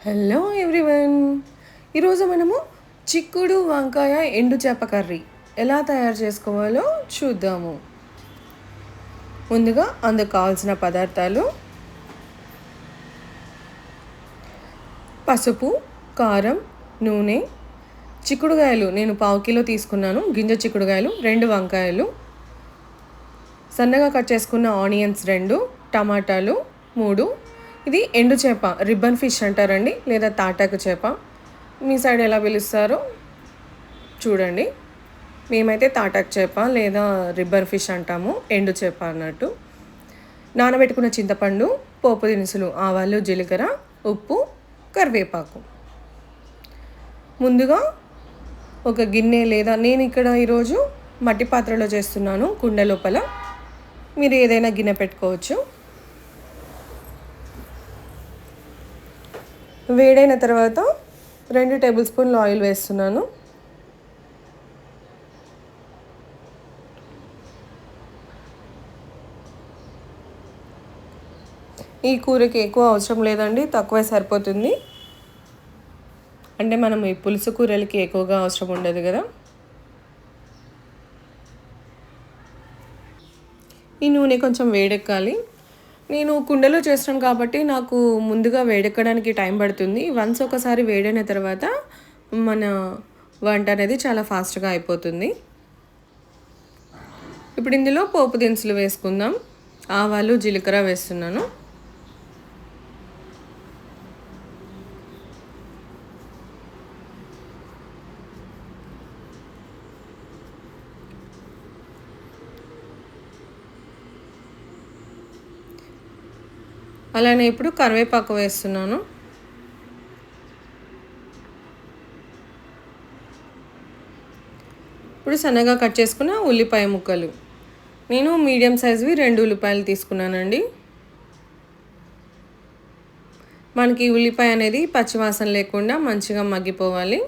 Hello everyone. ఈరోజు మనము చిక్కుడు వంకాయ ఎండు చేప కర్రీ ఎలా తయారు చేసుకోవాలో చూద్దాము. ముందుగా అందుకు కావాల్సిన పదార్థాలు: పసుపు, కారం, నూనె, చిక్కుడుగాయలు నేను 1/2 కిలో తీసుకున్నాను, గింజ చిక్కుడుగాయలు, 2 వంకాయలు, సన్నగా కట్ చేసుకున్న ఆనియన్స్ 2, టమాటాలు 3. ఇది ఎండు చేప, రిబ్బన్ ఫిష్ అంటారండి, లేదా తాటాకు చేప. మీ సైడ్ ఎలా పిలుస్తారో చూడండి. మేమైతే తాటాకు చేప లేదా రిబ్బన్ ఫిష్ అంటాము, ఎండు చేప అన్నట్టు. నానబెట్టుకున్న చింతపండు, పోపు దినుసులు, ఆవాలు, జీలకర్ర, ఉప్పు, కరివేపాకు. ముందుగా ఒక గిన్నె లేదా నేను ఇక్కడ ఈరోజు మట్టి పాత్రలో చేస్తున్నాను, కుండ లోపల. మీరు ఏదైనా గిన్నె పెట్టుకోవచ్చు. వేడైన తర్వాత 2 టేబుల్ స్పూన్లు ఆయిల్ వేస్తున్నాను. ఈ కూరకి ఎక్కువ అవసరం లేదండి, తక్కువే సరిపోతుంది. అంటే మనం ఈ పులుసు కూరలకి ఎక్కువగా అవసరం ఉండదు కదా. ఈ నూనె కొంచెం వేడెక్కాలి. నేను కుండలో చేస్తాను కాబట్టి నాకు ముందుగా వేడెక్కడానికి టైం పడుతుంది. వన్స్ ఒకసారి వేడైన తర్వాత మన వంట అనేది చాలా ఫాస్ట్గా అయిపోతుంది. ఇప్పుడు ఇందులో పోపు దినుసులు వేసుకుందాం. ఆవాలు, జీలకర్ర వేస్తున్నాను. అలానే ఇప్పుడు కరివేపాకు వేస్తున్నాను. ఇప్పుడు సన్నగా కట్ చేసుకున్న ఉల్లిపాయ ముక్కలు, నేను మీడియం సైజువి 2 ఉల్లిపాయలు తీసుకున్నానండి. మనకి ఉల్లిపాయ అనేది పచ్చివాసన లేకుండా మంచిగా మగ్గిపోవాలి.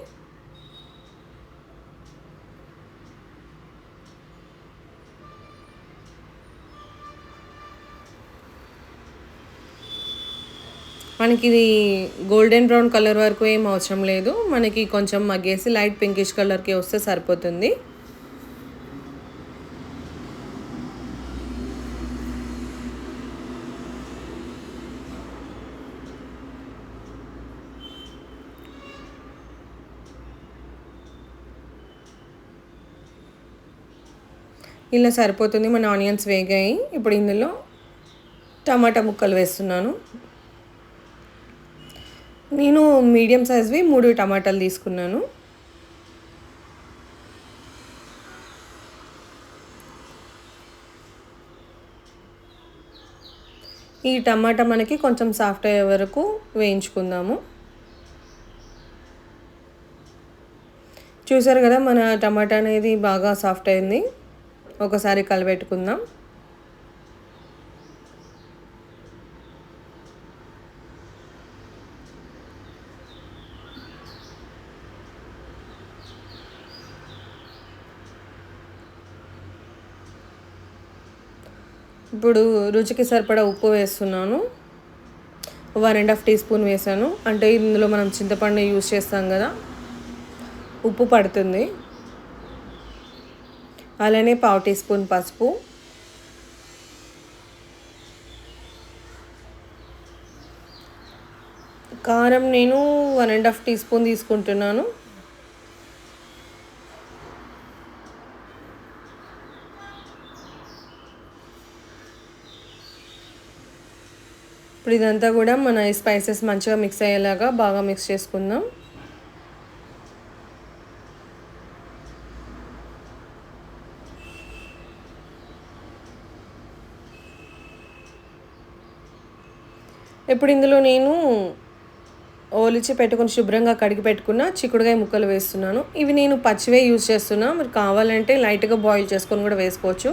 మనకి ఇది గోల్డెన్ బ్రౌన్ కలర్ వరకు ఏం అవసరం లేదు. మనకి కొంచెం మగ్గేసి లైట్ పింకిష్ కలర్కి వస్తే సరిపోతుంది. ఇలా సరిపోతుంది. మన ఆనియన్స్ వేగాయి. ఇప్పుడు ఇందులో టమాటా ముక్కలు వేస్తున్నాను. నేను మీడియం సైజ్వి 3 టమాటాలు తీసుకున్నాను. ఈ టమాటా మనకి కొంచెం సాఫ్ట్ అయ్యే వరకు వేయించుకుందాము. చూసారు కదా, మన టమాటా అనేది బాగా సాఫ్ట్ అయింది. ఒకసారి కలబెట్టుకుందాం. ఇప్పుడు రుచికి సరిపడా ఉప్పు వేస్తున్నాను. 1.5 టీ స్పూన్ వేసాను. అంటే ఇందులో మనం చింతపండు యూజ్ చేస్తాం కదా, ఉప్పు పడుతుంది. అలానే 1/2 టీ స్పూన్ పసుపు, కారం నేను 1.5 టీ స్పూన్ తీసుకుంటున్నాను. ఇప్పుడు ఇదంతా కూడా మన స్పైసెస్ మంచిగా మిక్స్ అయ్యేలాగా బాగా మిక్స్ చేసుకుందాం. ఇప్పుడు ఇందులో నేను ఒలిచి పెట్టుకుని శుభ్రంగా కడిగి పెట్టుకున్న చిక్కుడుకాయ ముక్కలు వేస్తున్నాను. ఇవి నేను పచ్చివే యూజ్ చేస్తున్నా. మీరు కావాలంటే లైట్గా బాయిల్ చేసుకొని కూడా వేసుకోవచ్చు.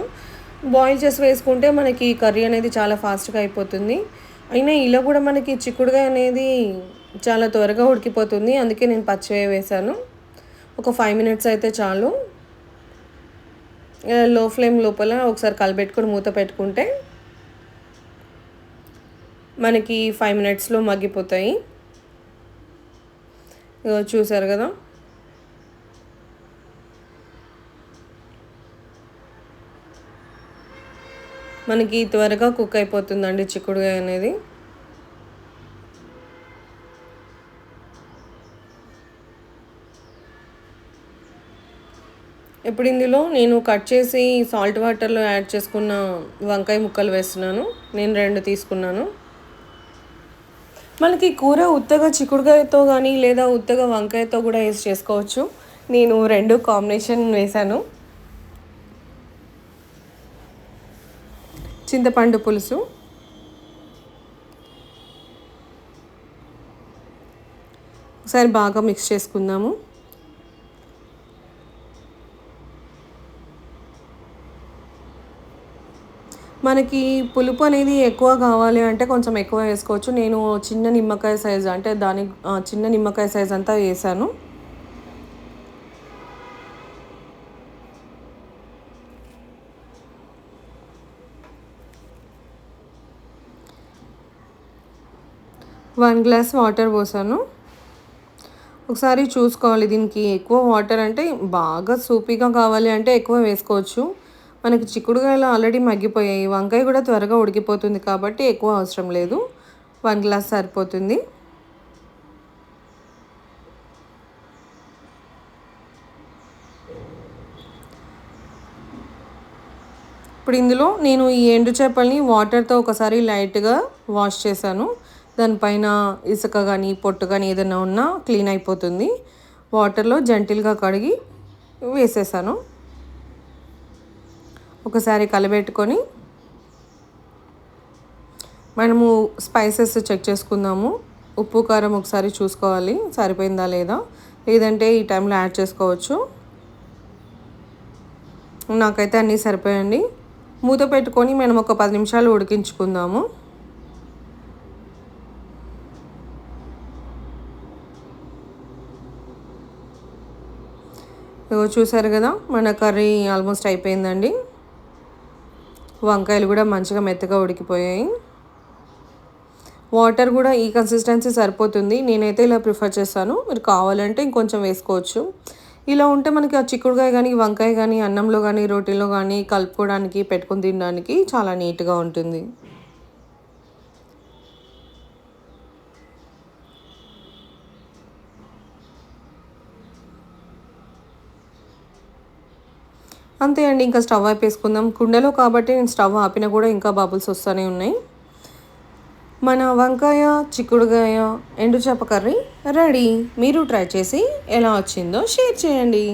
బాయిల్ చేసి వేసుకుంటే మనకి కర్రీ అనేది చాలా ఫాస్ట్గా అయిపోతుంది. అయినా ఇలా కూడా మనకి చిక్కుడుకాయ అనేది చాలా త్వరగా ఉడికిపోతుంది. అందుకే నేను పచ్చివే వేసాను. ఒక 5 మినిట్స్ అయితే చాలు. లో ఫ్లేమ్ లోపల ఒకసారి కలబెట్టుకొని మూత పెట్టుకుంటే మనకి 5 మినిట్స్లో మగ్గిపోతాయి. ఇగో చూసారు కదా, మనకి త్వరగా కుక్ అయిపోతుందండి చిక్కుడుకాయ అనేది. ఇప్పుడు ఇందులో నేను కట్ చేసి సాల్ట్ వాటర్లో యాడ్ చేసుకున్న వంకాయ ముక్కలు వేస్తున్నాను. నేను 2 తీసుకున్నాను. మనకి కూర ఉత్తగా చిక్కుడుకాయతో కానీ లేదా ఉత్తగా వంకాయతో కూడా వేసి చేసుకోవచ్చు. నేను 2 కాంబినేషన్ వేశాను. చింతపండు పులుసు, ఒకసారి బాగా మిక్స్ చేసుకుందాము. మనకి పులుపు అనేది ఎక్కువ కావాలి అంటే కొంచెం ఎక్కువ వేసుకోవచ్చు. నేను చిన్న నిమ్మకాయ సైజు అంటే చిన్న నిమ్మకాయ సైజ్ అంతా వేసాను. వన్ గ్లాస్ వాటర్ పోసాను. ఒకసారి చూసుకోవాలి, దీనికి ఎక్కువ వాటర్ అంటే బాగా సూపీగా కావాలి అంటే ఎక్కువ వేసుకోవచ్చు. మనకి చిక్కుడుకాయలు ఆల్రెడీ మగ్గిపోయాయి, వంకాయ కూడా త్వరగా ఉడికిపోతుంది కాబట్టి ఎక్కువ అవసరం లేదు. 1 గ్లాస్ సరిపోతుంది. ఇప్పుడు ఇందులో నేను ఈ ఎండు చేపల్ని వాటర్తో ఒకసారి లైట్గా వాష్ చేశాను. దానిపైన ఇసుక కానీ పొట్టు కానీ ఏదైనా ఉన్నా క్లీన్ అయిపోతుంది. వాటర్లో జెంటిల్గా కడిగి వేసేసాను. ఒకసారి కలబెట్టుకొని మనము స్పైసెస్ చెక్ చేసుకుందాము. ఉప్పు కారం ఒకసారి చూసుకోవాలి సరిపోయిందా లేదా, లేదంటే ఈ టైంలో యాడ్ చేసుకోవచ్చు. నాకైతే అన్నీ సరిపోయండి. మూత పెట్టుకొని మనం ఒక 10 నిమిషాలు ఉడికించుకుందాము. చూసారు కదా, మన కర్రీ ఆల్మోస్ట్ అయిపోయిందండి. వంకాయలు కూడా మంచిగా మెత్తగా ఉడికిపోయాయి. వాటర్ కూడా ఈ కన్సిస్టెన్సీ సరిపోతుంది. నేనైతే ఇలా ప్రిఫర్ చేస్తాను, మీరు కావాలంటే ఇంకొంచెం వేసుకోవచ్చు. ఇలా ఉంటే మనకి ఆ చిక్కుడుకాయ కానీ వంకాయ కానీ అన్నంలో కానీ రోటీలో కానీ కలుపుకోవడానికి పెట్టుకొని తినడానికి చాలా నీట్గా ఉంటుంది. అంతే అండి, ఇంకా స్టవ్ ఆపేసుకుందాం. కుండలో కాబట్టి నేను స్టవ్ ఆపినా కూడా ఇంకా బబుల్స్ వస్తూనే ఉన్నాయి. మన వంకాయ చిక్కుడుకాయ ఎండు చేప కర్రీ రెడీ. మీరు ట్రై చేసి ఎలా వచ్చిందో షేర్ చేయండి.